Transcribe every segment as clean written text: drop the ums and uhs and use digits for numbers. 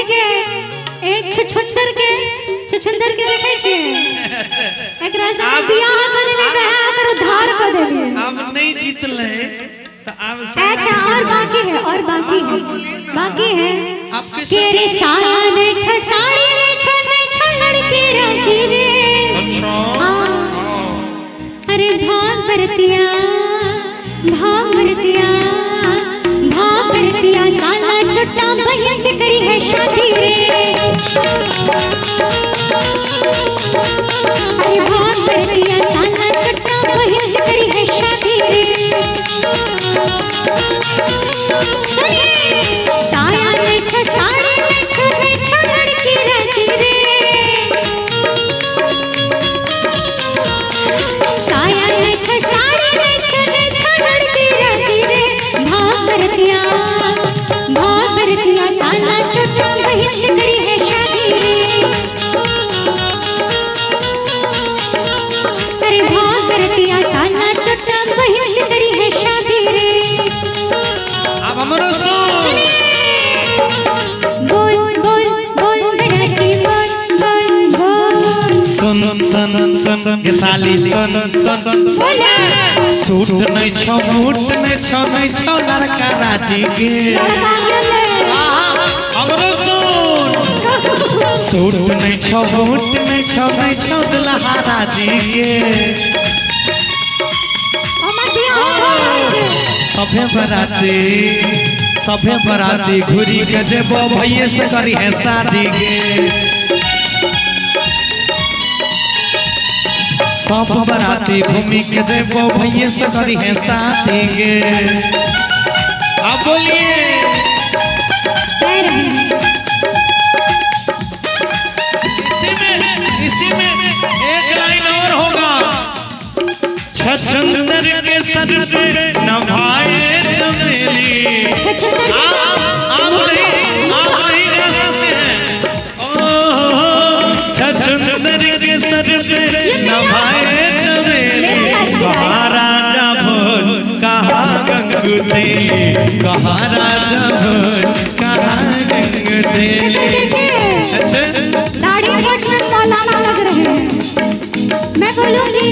जे एक छछुंदर के देखे छे एकरा से बियाह कर ले बहा कर उद्धार कर देले अब नहीं जीतले तो अब अच्छा और बाकी है तेरे साल छ साड़ी ने छ लड़के राजी रे अच्छा अरे भाग भरतिया साला छोटा बहन से करी है शादी रे अरे भाग भरतिया साला छोटा बहन से करी है शादी रे साया ने छ साड़ी ने छ लड़की राजी रे साया ने छ साड़ी ने छ लड़की राजी रे भाग भरतिया साला छोटा बहन से करी है शादी रे अरे भाग भरतिया साला छोटा बहन से करी है शादी रे अब हमरो सुन के साली सुन सूट नहीं छो बूट नहीं छो लड़का राजी के हमरो सूट नहीं छो बूट नहीं छो दुल्हा राजी के सभे बराती घुरी के जेबो भैये से करी है शादी के सब बराती घूमी के जेबो भैये से करी है शादी के अब बोलिए इसी में एक लाइन और होगा छछुंदर के सर पे नभाए चमेली आप नहीं गा सकते हैं छछुंदर के सर पे नभाए चमेली महाराजा भोज कहा गंगू तेली कहा राजा भोज कहा गंगू तेली अच्छा दाढ़ी मूंछ में मौलाना लग रहे हैं मैं बोलूंगी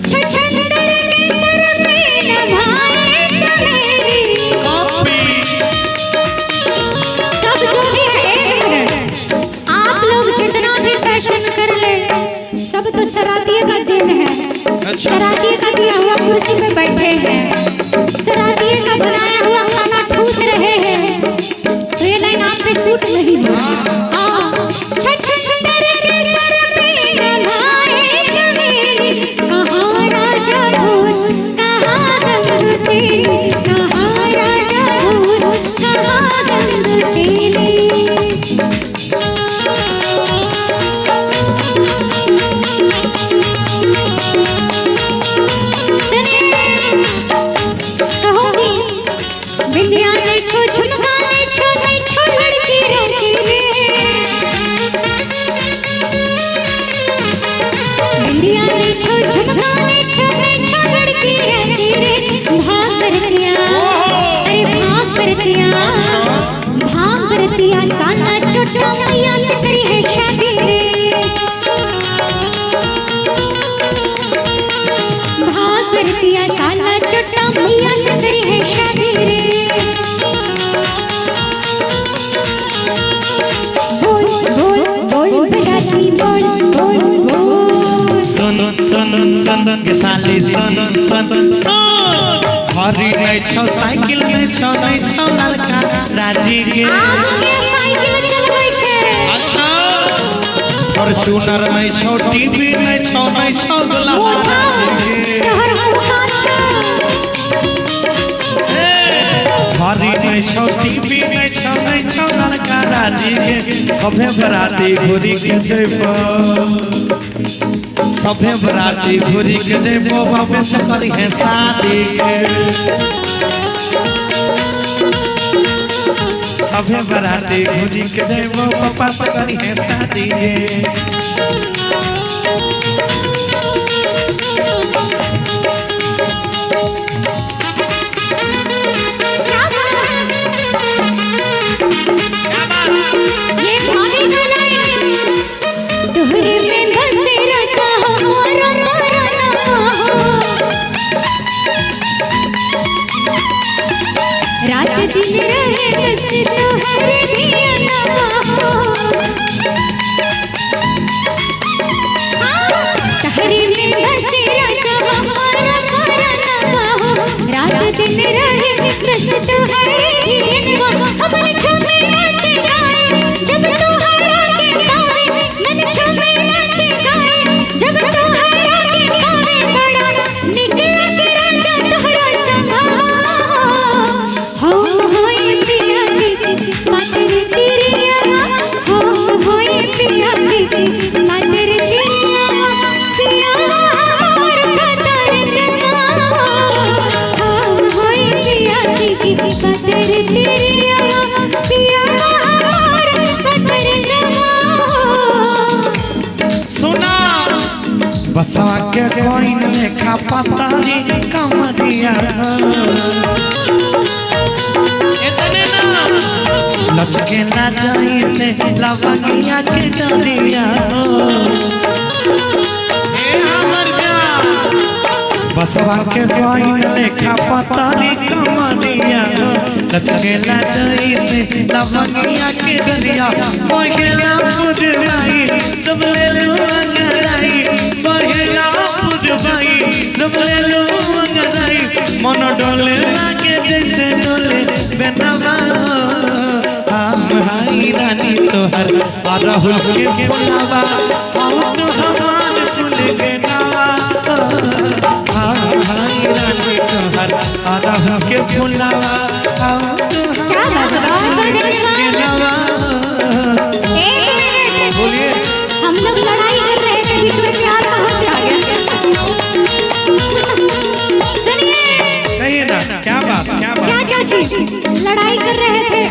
छछुंदर के सर पे नभाए चमेली सब जो भी है एक मिनट आप लोग जितना भी फैशन कर ले सब तो सरातिये का दिन है सरातिये का दिया हुआ कुर्सी पे बैठे हैं सरातिये का बनाया हुआ खाना ठूस रहे हैं तो ये लाइन आप पे सूट नहीं होगी छछुंदर के सर पे नभाए चमेली कहाँ राजा भोज कहाँ गंगू तेली कहाँ राजा भोज कहाँ गंगू तेली बिंदिया ने छो झुमका ने छो लड़की राजी रे बिंदिया ने छो झुमका ने छो लड़की राजी रे भाग भरतिया साला छोटा मैया से करी है शादी रे भाग भरतिया साला छोटा मैया से करी है शादी रे सुन के साली सुन हरी नहीं छो साइकिल नहीं छो लड़का राजी के आपके साइकिल चल गई छे अच्छा फॉर्च्यूनर नहीं छो टीवी नहीं छो दुल्हा राजी के हरी नहीं छो टीवी नहीं छो लड़का राजी के सभे बराती घुरी के जेबो सभे बराती घुरी के जेबो बाबे से करी है शादी के सभे बराती घुरी के जेबो पापा से करी है शादी के क्या बात बसवा के कोई लेखा पतारी कमरिया लचके ना जाई से लवंगिया के डरिया बसवा के कोई लेखा पतारी कमरिया लचके ना जाई से लवंगिया के डरिया महिला पुरवाई जब ले लो अंगराई महिला पुरवाई जब ले लो अंगराई मन डोले लागे जैसे डोले बेनवा हाई रानी तोहर अरहुल के फुलवा आओ तो हमार फूल के नवा हाई रानी तोहर अरहुल के फुलवा आओ तो हमार के नवा। बोलिए हम लोग लड़ाई कर रहे थे बीच में प्यार कहाँ से आ गया? सुनिए कहिए ना क्या बात क्या चाची लड़ाई कर रहे थे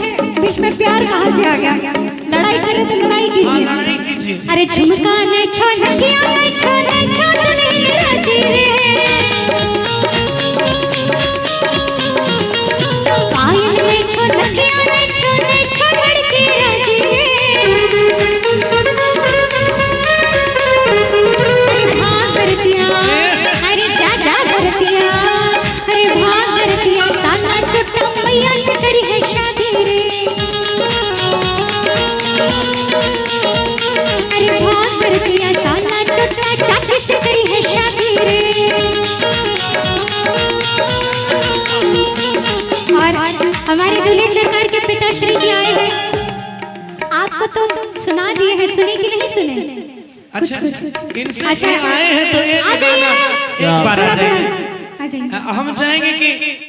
बीच में प्यार कहाँ से आ गया? लड़ाई कर रहे थे लड़ाई कीजिए। अरे झुमका ने छोड़ किया ने छोड़ नहीं राजी रे पायल ने छोड़ किया ने छोड़ के राजी रे भाग करतिया अरे जा करतिया अरे भाग करतिया साला छोटा मैया से करी है शादी रे अरे भाग करतिया साला छोटा चाची से करी है शादी रे और हमारे दूल्हे सरकार के पिताश्री जी आए हैं आपको तो सुना दिए हैं सुने कि नहीं सुने? अच्छा इनसे अच्छा आए हैं तो एक आ जाइए बार आ जाइए आ जाइए हम चाहेंगे कि